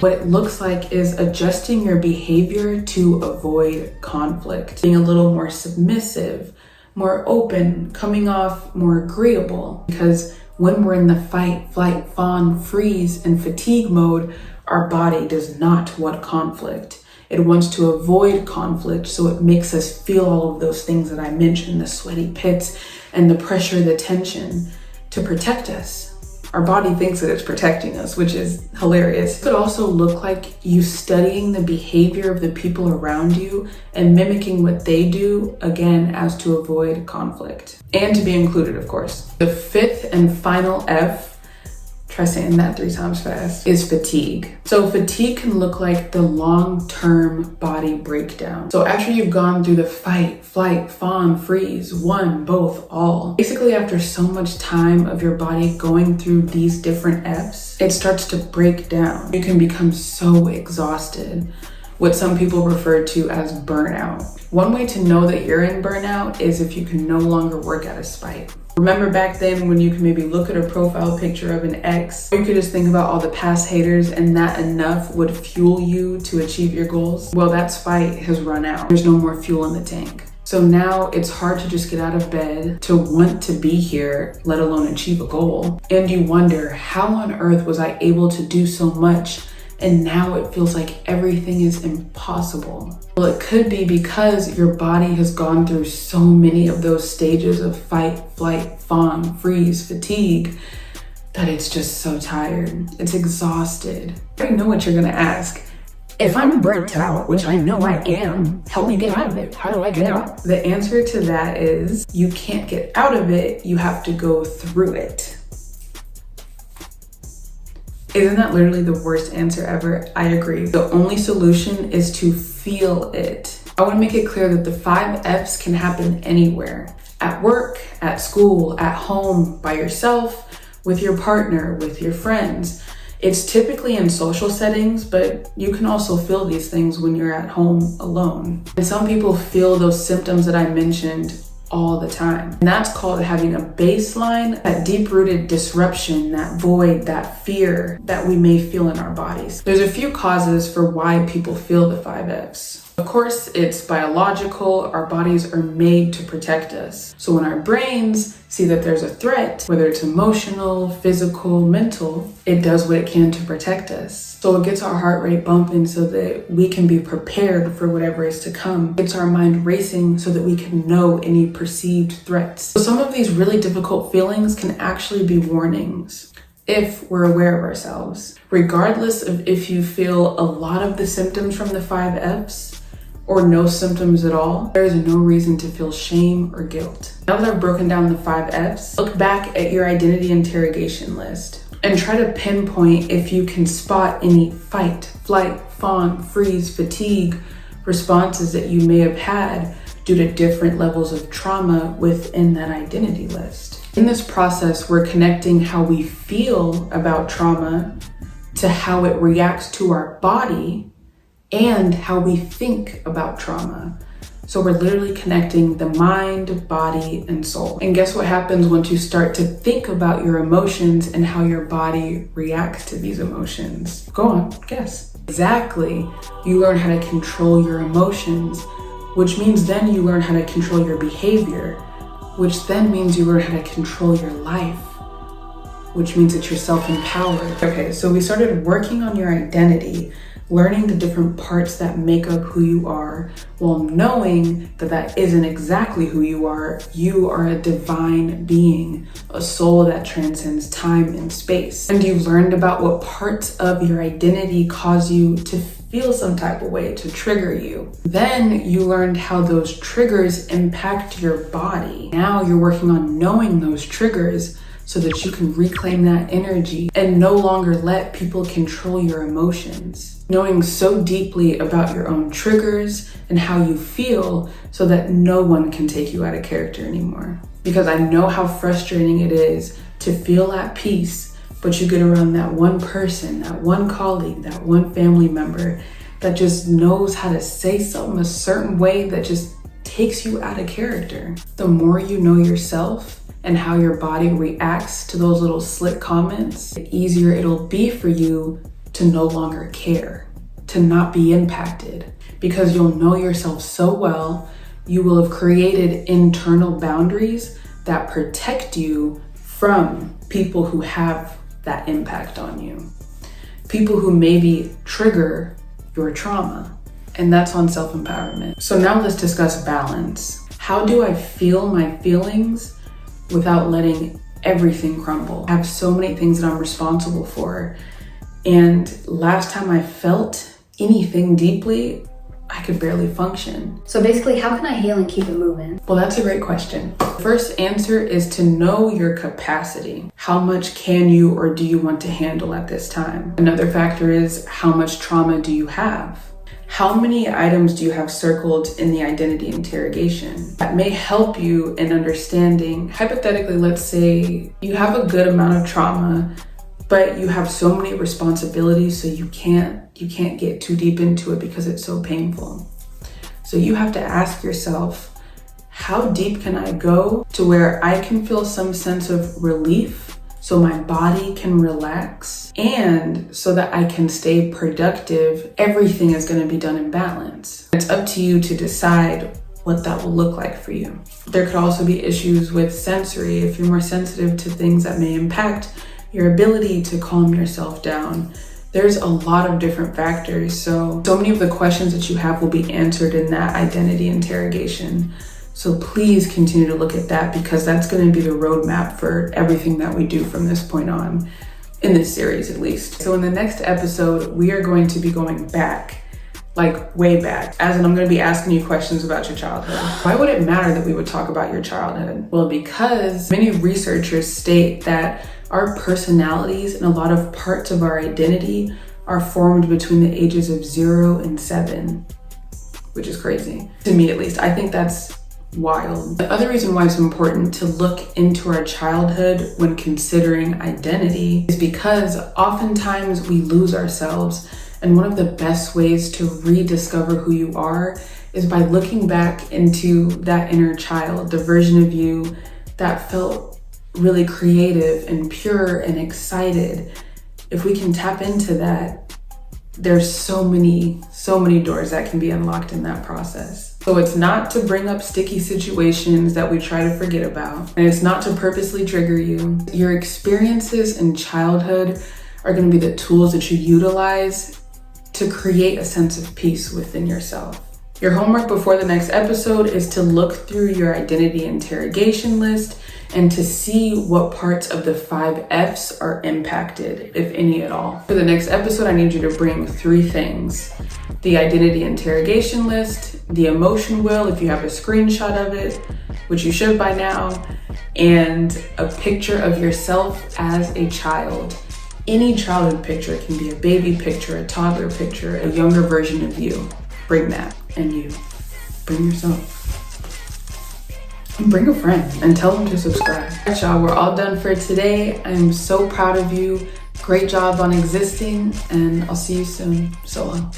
What it looks like is adjusting your behavior to avoid conflict, being a little more submissive, more open, coming off more agreeable. Because when we're in the fight, flight, fawn, freeze, and fatigue mode, our body does not want conflict. It wants to avoid conflict, so it makes us feel all of those things that I mentioned, the sweaty pits and the pressure, the tension, to protect us. Our body thinks that it's protecting us, which is hilarious. It could also look like you studying the behavior of the people around you and mimicking what they do, again, as to avoid conflict. And to be included, of course. The fifth and final F, try saying that 3 times fast, is fatigue. So fatigue can look like the long-term body breakdown. So after you've gone through the fight, flight, fawn, freeze, one, both, all, basically after so much time of your body going through these different Fs, it starts to break down. You can become so exhausted, what some people refer to as burnout. One way to know that you're in burnout is if you can no longer work at a spite. Remember back then when you could maybe look at a profile picture of an ex, or you could just think about all the past haters and that enough would fuel you to achieve your goals? Well, that spite has run out. There's no more fuel in the tank. So now it's hard to just get out of bed to want to be here, let alone achieve a goal. And you wonder, how on earth was I able to do so much and now it feels like everything is impossible? Well, it could be because your body has gone through so many of those stages of fight, flight, fawn, freeze, fatigue, that it's just so tired. It's exhausted. I already know what you're gonna ask. If I'm burnt out, which I know I am, help me get out of it. How do I get out? The answer to that is you can't get out of it, you have to go through it. Isn't that literally the worst answer ever? I agree. The only solution is to feel it. I want to make it clear that the 5 Fs can happen anywhere. At work, at school, at home, by yourself, with your partner, with your friends. It's typically in social settings, but you can also feel these things when you're at home alone. And some people feel those symptoms that I mentioned all the time. And that's called having a baseline, that deep-rooted disruption, that void, that fear that we may feel in our bodies. There's a few causes for why people feel the 5 Fs. Of course, it's biological. Our bodies are made to protect us. So when our brains see that there's a threat, whether it's emotional, physical, mental, it does what it can to protect us. So it gets our heart rate bumping so that we can be prepared for whatever is to come. It gets our mind racing so that we can know any perceived threats. So some of these really difficult feelings can actually be warnings if we're aware of ourselves. Regardless of if you feel a lot of the symptoms from the 5 Fs, or no symptoms at all, there is no reason to feel shame or guilt. Now that I've broken down the 5 Fs, look back at your identity interrogation list and try to pinpoint if you can spot any fight, flight, fawn, freeze, fatigue responses that you may have had due to different levels of trauma within that identity list. In this process, we're connecting how we feel about trauma to how it reacts to our body and how we think about trauma. So we're literally connecting the mind, body, and soul. And guess what happens once you start to think about your emotions and how your body reacts to these emotions? Go on, guess. Exactly. You learn how to control your emotions, which means then you learn how to control your behavior, which then means you learn how to control your life, which means that you're self-empowered. Okay, so we started working on your identity, learning the different parts that make up who you are, while knowing that that isn't exactly who you are. You are a divine being, a soul that transcends time and space. And you learned about what parts of your identity cause you to feel some type of way, to trigger you. Then you learned how those triggers impact your body. Now you're working on knowing those triggers so that you can reclaim that energy and no longer let people control your emotions. Knowing so deeply about your own triggers and how you feel so that no one can take you out of character anymore. Because I know how frustrating it is to feel at peace, but you get around that one person, that one colleague, that one family member that just knows how to say something a certain way that just takes you out of character. The more you know yourself and how your body reacts to those little slick comments, the easier it'll be for you to no longer care, to not be impacted, because you'll know yourself so well. You will have created internal boundaries that protect you from people who have that impact on you, people who maybe trigger your trauma. And that's on self-empowerment. So now let's discuss balance. How do I feel my feelings without letting everything crumble? I have so many things that I'm responsible for. And last time I felt anything deeply, I could barely function. So basically, how can I heal and keep it moving? Well, that's a great question. The first answer is to know your capacity. How much can you or do you want to handle at this time? Another factor is how much trauma do you have? How many items do you have circled in the identity interrogation? That may help you in understanding. Hypothetically, let's say you have a good amount of trauma, but you have so many responsibilities, so you can't get too deep into it because it's so painful. So you have to ask yourself, how deep can I go to where I can feel some sense of relief so my body can relax and so that I can stay productive? Everything is going to be done in balance. It's up to you to decide what that will look like for you. There could also be issues with sensory. If you're more sensitive to things that may impact your ability to calm yourself down, there's a lot of different factors. So many of the questions that you have will be answered in that identity interrogation. So please continue to look at that, because that's going to be the roadmap for everything that we do from this point on, in this series at least. So in the next episode, we are going to be going back, like way back, as in I'm going to be asking you questions about your childhood. Why would it matter that we would talk about your childhood? Well, because many researchers state that our personalities and a lot of parts of our identity are formed between the ages of 0 and 7, which is crazy. To me, at least. I think that's wild. The other reason why it's important to look into our childhood when considering identity is because oftentimes we lose ourselves. And one of the best ways to rediscover who you are is by looking back into that inner child, the version of you that felt really creative and pure and excited. If we can tap into that, there's so many doors that can be unlocked in that process. So it's not to bring up sticky situations that we try to forget about, and it's not to purposely trigger you. Your experiences in childhood are going to be the tools that you utilize to create a sense of peace within yourself. Your homework before the next episode is to look through your identity interrogation list and to see what parts of the 5 F's are impacted, if any at all. For the next episode, I need you to bring 3 things: the identity interrogation list, the emotion wheel, if you have a screenshot of it, which you should by now, and a picture of yourself as a child. Any childhood picture. It can be a baby picture, a toddler picture, a younger version of you. Bring that. And you. Bring yourself. And bring a friend and tell them to subscribe. All right, y'all, we're all done for today. I'm so proud of you. Great job on existing, and I'll see you soon. So long.